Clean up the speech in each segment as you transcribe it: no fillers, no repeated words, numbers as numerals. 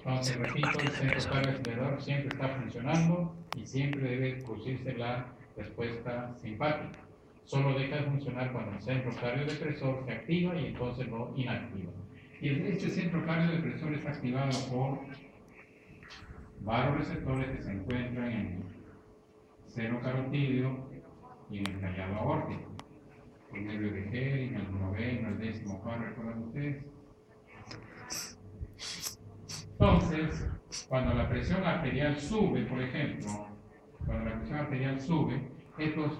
Entonces, repito, el centro cardio acelerador siempre está funcionando y siempre debe producirse la respuesta simpática. Solo deja de funcionar cuando el centro cardiodepresor se activa y entonces lo inactiva. Y este centro cardiodepresor está activado por varios receptores que se encuentran en el seno carotídeo y en el callado aórtico. El nervio de Hering, el noveno, el 14, ¿recuerdan ustedes? Entonces, cuando la presión arterial sube, por ejemplo, cuando la presión arterial sube, estos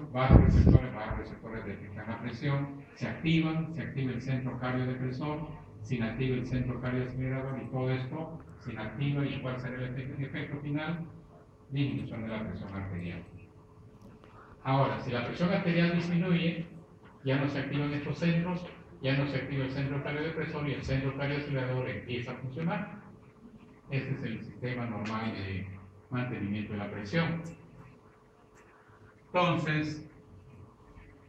receptores detectan la presión, se activa el centro cardiodepresor, se inactiva el centro cardioacelerador y todo esto se inactiva. ¿Y cuál será el efecto final? Disminución de la presión arterial. Ahora, si la presión arterial disminuye, ya no se activan estos centros, ya no se activa el centro cardiodepresor y el centro cardioacelerador empieza a funcionar. Este es el sistema normal de mantenimiento de la presión. Entonces,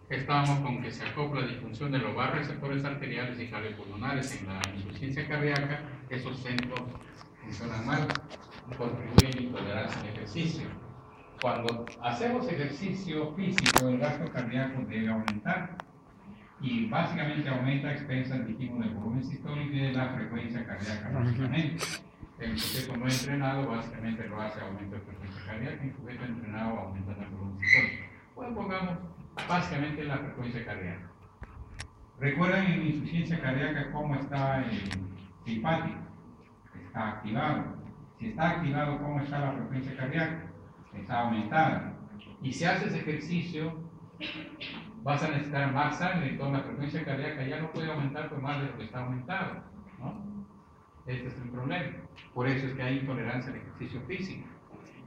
estamos con que se acopla la disfunción de los receptores arteriales y cardiopulmonares en la insuficiencia cardíaca. Esos centros funcionan mal, contribuyen a intolerancia al ejercicio. Cuando hacemos ejercicio físico, el gasto cardíaco debe aumentar y básicamente aumenta a expensas, dijimos, del volumen sistólico y de la frecuencia cardíaca, básicamente. El sujeto no entrenado básicamente lo hace aumento de frecuencia cardíaca, y el sujeto entrenado aumenta el volumen sistólico. Bueno, pongamos básicamente la frecuencia cardíaca. Recuerdan en insuficiencia cardíaca cómo está el simpático, está activado. Si está activado, ¿cómo está la frecuencia cardíaca? Está aumentada. Y si haces ejercicio, vas a necesitar más sangre, entonces la frecuencia cardíaca ya no puede aumentar por más de lo que está aumentado, ¿no? Este es el problema. Por eso es que hay intolerancia al ejercicio físico.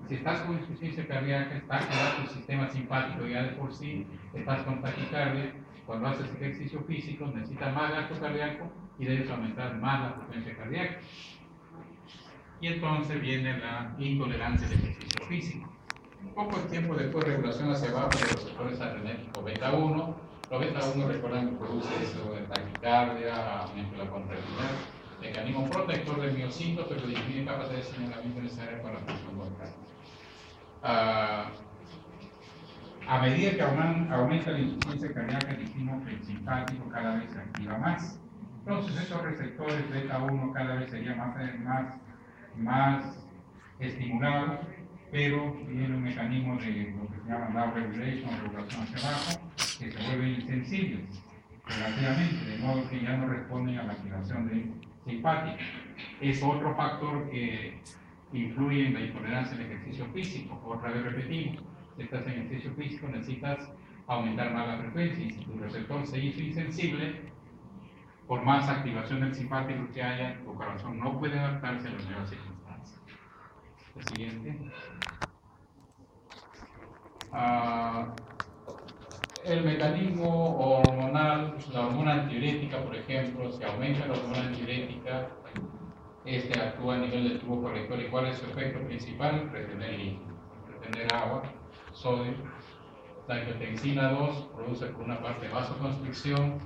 Si estás con insuficiencia cardíaca, está activado tu sistema simpático ya de por sí, estás con taquicardia. Cuando haces ejercicio físico, necesitas más gasto cardíaco y debes aumentar más la frecuencia cardíaca. Y entonces viene la intolerancia al ejercicio físico. Poco tiempo después, regulación hacia abajo de los receptores adrenérgicos beta 1. Los beta 1, recuerdan que produce eso de taquicardia, aumento de la contractilidad, mecanismo protector del miocito, pero disminuye capacidad de señalamiento necesaria para la función volcánica. A medida que aumenta la insuficiencia cardíaca, dijimos que el simpático cada vez se activa más. Entonces, estos receptores beta 1 cada vez serían más estimulados, pero tiene un mecanismo de lo que se llama down regulation, regulación hacia abajo, que se vuelven insensibles relativamente, de modo que ya no responden a la activación del simpático. Es otro factor que influye en la intolerancia al ejercicio físico. Otra vez repetimos, si estás en ejercicio físico necesitas aumentar más la frecuencia, y si tu receptor se hizo insensible, por más activación del simpático que haya, tu corazón no puede adaptarse a las nuevas circunstancias. El siguiente. El mecanismo hormonal, la hormona antidiurética, por ejemplo, si aumenta la hormona antidiurética, este actúa a nivel del tubo corrector. ¿Y cuál es su efecto principal? Retener líquido, retener agua, sodio. La angiotensina 2 produce por una parte vasoconstricción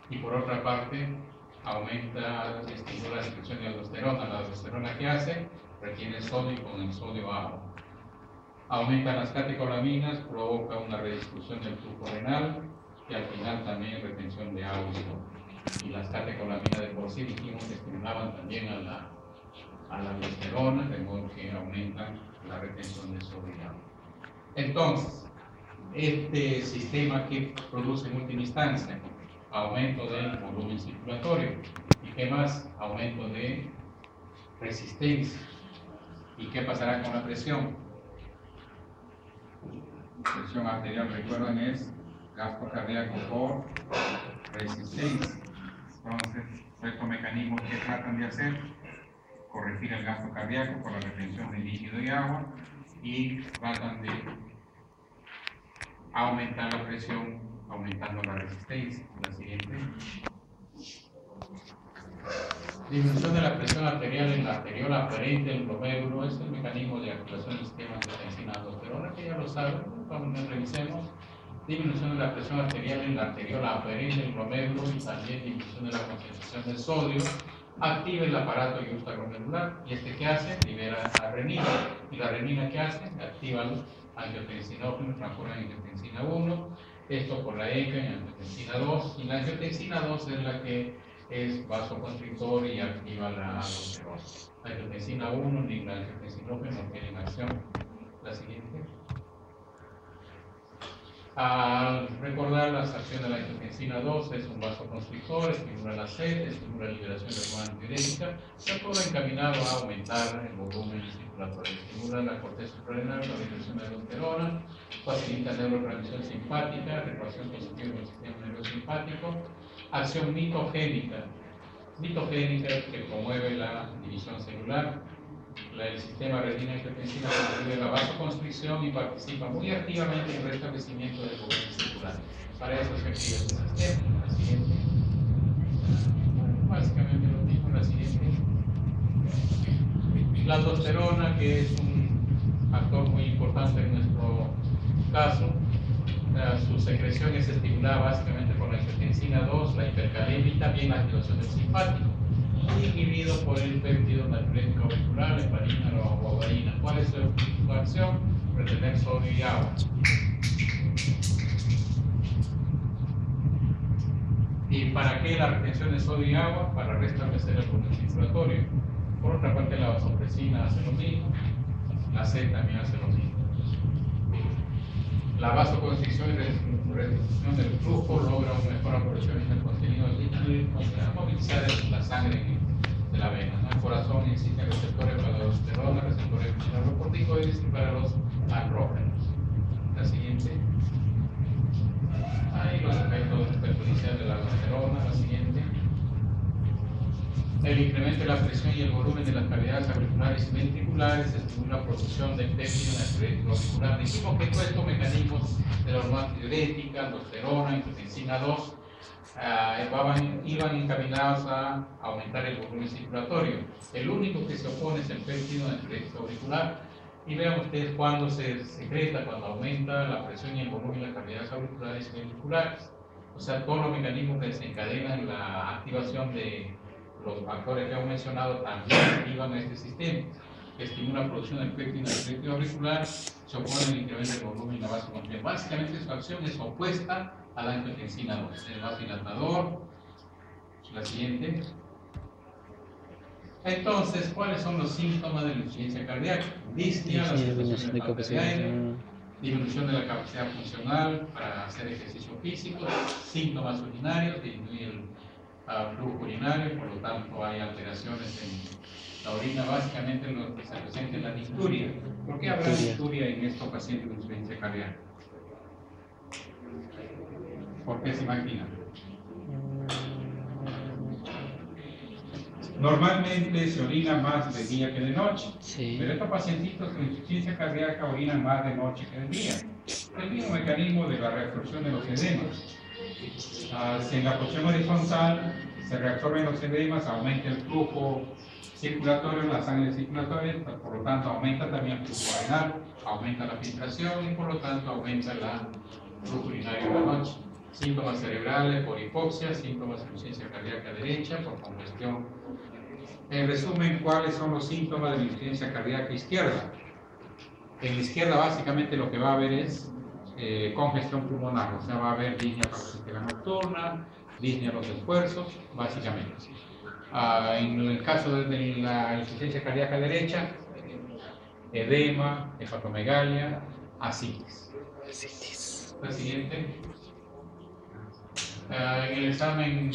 y por otra parte aumenta, estimula la secreción de aldosterona. La aldosterona que hace retiene sodio y con el sodio agua. Aumenta las catecolaminas, provoca una redistribución del flujo renal y al final también retención de agua. Y las catecolaminas de por sí dijimos que estimulaban también a la aldosterona, de modo que aumentan la retención de sodio y agua. Entonces, este sistema que produce en última instancia aumento del volumen circulatorio y qué más, aumento de resistencia. ¿Y qué pasará con la presión? Presión arterial, recuerden, es gasto cardíaco por resistencia. Entonces, estos mecanismos que tratan de hacer, corregir el gasto cardíaco por la retención de líquido y agua, y tratan de aumentar la presión aumentando la resistencia. La siguiente. Disminución de la presión arterial en la arteriola aferente del glomérulo es el mecanismo de activación del sistema de angiotensina-aldosterona, que ya lo saben, cuando revisemos. Disminución de la presión arterial en la arteriola aferente del glomérulo y también disminución de la concentración de sodio activa el aparato yuxtaglomerular. ¿Y este qué hace? Libera la renina. ¿Y la renina qué hace? Activa los angiotensinógenos, transforma en angiotensina 1. Esto por la ECA en angiotensina 2. Y la angiotensina 2 es la que es vasoconstrictor y activa la aldosterona. La angiotensina 1 ni la angiotensinógeno no tienen acción. La siguiente. Al recordar las acciones de la angiotensina 2, es un vasoconstrictor, estimula la sed, estimula la liberación de hormona antidiurética, está todo encaminado a aumentar el volumen circulatorio, estimula la corteza suprarrenal, la liberación de aldosterona, facilita neurotransmisión simpática, regulación positiva del sistema nervioso simpático, acción mitogénica. Mitogénica es que promueve la división celular. El sistema renina-angiotensina contribuye a la vasoconstricción y participa muy activamente en el restablecimiento del volumen circular. Para eso se activa este sistema. La siguiente. Básicamente lo mismo. La siguiente. La aldosterona, que es un factor muy importante en nuestro caso, su secreción es estimulada básicamente por la angiotensina 2, la hipercalemia y también la activación del simpático, inhibido por el péptido natriurético auricular, heparina o guanina. ¿Cuál es su acción? Retener sodio y agua. ¿Y para qué la retención de sodio y agua? Para restablecer el volumen circulatorio. Por otra parte, la vasopresina hace lo mismo, la C también hace lo mismo. La vasoconstricción y reducción del flujo logra una mejor aprovechamiento del contenido líquido, o sea, movilizar la sangre de la vena. En el corazón existen receptores para la aldosterona, receptores para los corticoides y para los andrógenos. La siguiente. Ahí los efectos perjudiciales de la aldosterona. La siguiente. El incremento de la presión y el volumen de las cavidades auriculares y ventriculares estimula la producción de péptido natriurético auricular. Dijimos que todos estos mecanismos de la hormona antidiurética, aldosterona, angiotensina 2, iban encaminados a aumentar el volumen circulatorio. El único que se opone es el péptido natriurético auricular. Y vean ustedes cuando se secreta, cuando aumenta la presión y el volumen de las cavidades auriculares y ventriculares. O sea, todos los mecanismos que desencadenan la activación de los factores que hemos mencionado también activan este sistema, que estimula la producción del péptido natriurético auricular, se opone al incremento del volumen y la vasoconstricción. Básicamente su acción es opuesta a la angiotensina 2, el vasodilatador. La siguiente. Entonces, ¿cuáles son los síntomas de la insuficiencia cardíaca? Disnea, la sustitución de falta de aire, disminución de la capacidad funcional para hacer ejercicio físico, síntomas urinarios, disminuye el flujo urinario, por lo tanto hay alteraciones en la orina, básicamente lo que se presenta en la nicturia. ¿Por qué habrá nicturia en estos pacientes con insuficiencia cardíaca? ¿Por qué se imagina? Normalmente se orina más de día que de noche, pero estos pacientitos con insuficiencia cardíaca orinan más de noche que de día. El mismo mecanismo de la reabsorción de los edemas. Si en la posición horizontal se reabsorben los edemas, aumenta el flujo circulatorio, la sangre circulatoria, por lo tanto aumenta también el flujo renal, aumenta la filtración y por lo tanto aumenta el flujo urinario de la noche. Síntomas cerebrales por hipoxia, síntomas de insuficiencia cardíaca derecha por congestión. En resumen, ¿cuáles son los síntomas de la insuficiencia cardíaca izquierda? En la izquierda básicamente lo que va a haber es congestión pulmonar, o sea, va a haber disnea paroxística nocturna, disnea a los esfuerzos, básicamente. En el caso de la insuficiencia cardíaca derecha, edema, hepatomegalia, ascitis. La siguiente. En el examen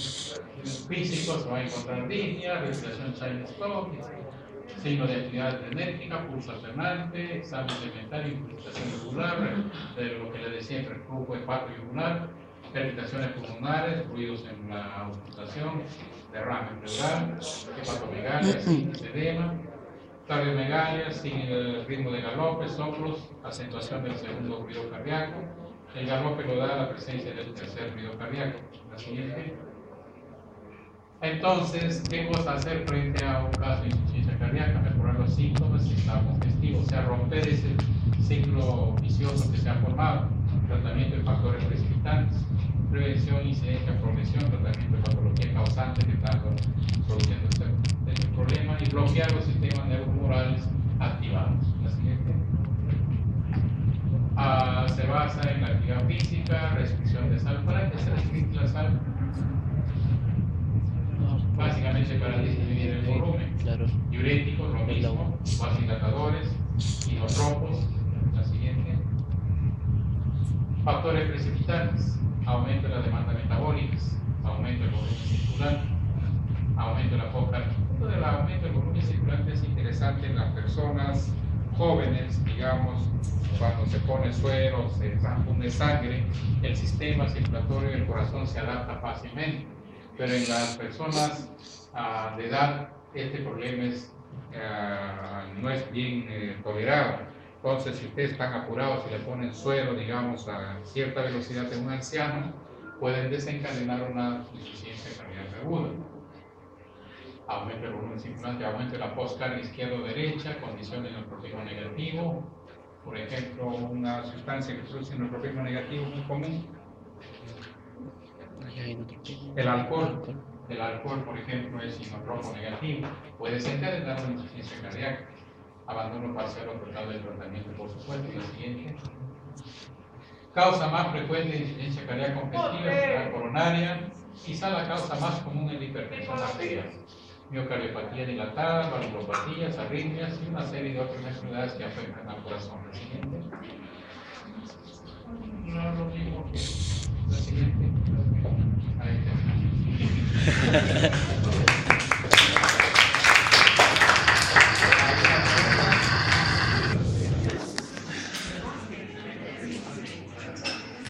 físico se va a encontrar disnea, respiración Child-Stokes, signo de actividad adrenérgica, pulso alternante, examen de mental, infiltración yugular, de lo que le decía entre el flujo hepato-yugular, palpitaciones pulmonares, ruidos en la auscultación, derrame pleural, hepatomegalia, ascitis, edema, cardiomegalia, sin el ritmo de galope, soplos, acentuación del segundo ruido cardíaco. El galope lo da la presencia del tercer ruido cardíaco. La siguiente. Entonces, ¿qué cosa hacer frente a un caso de insuficiencia cardíaca? Mejorar los síntomas si está congestivo, o sea, romper ese ciclo vicioso que se ha formado. Tratamiento de factores precipitantes, prevención, incidencia, progresión, tratamiento de patología causante que está produciendo este bloquear los sistemas neuromorales activados. La siguiente. Se basa en la actividad física, restricción de sal. ¿Para qué se restringe la sal? Básicamente para disminuir el volumen. Claro. Diuréticos, lo mismo, vasodilatadores, inotropos. La siguiente. Factores precipitantes: aumento de la demanda metabólica, aumento del volumen circulante, aumento de la foca. El punto del aumento del volumen circulante es interesante en las personas jóvenes, digamos, cuando se pone suero, se transfunde sangre, el sistema circulatorio del corazón se adapta fácilmente. Pero en las personas de edad, este problema no es bien tolerado. Entonces, si ustedes están apurados y le ponen suero, digamos, a cierta velocidad en un anciano, pueden desencadenar una insuficiencia cardíaca aguda. Aumento del volumen circulante, aumento de la postcarga izquierdo-derecha, condición de neutrófilo negativo. Por ejemplo, una sustancia que produce neutrófilo negativo muy común. El alcohol, por ejemplo, es inotrópico negativo, puede desencadenar una insuficiencia cardíaca. Abandono parcial o total del tratamiento, por supuesto. La siguiente. Causa más frecuente de insuficiencia cardíaca congestiva, arterial coronaria. Quizá la causa más común es la hipertensión arterial. Miocardiopatía dilatada, valvulopatías, arritmias y una serie de otras enfermedades que afectan al corazón. La siguiente. No lo mismo que la siguiente. Ahí está.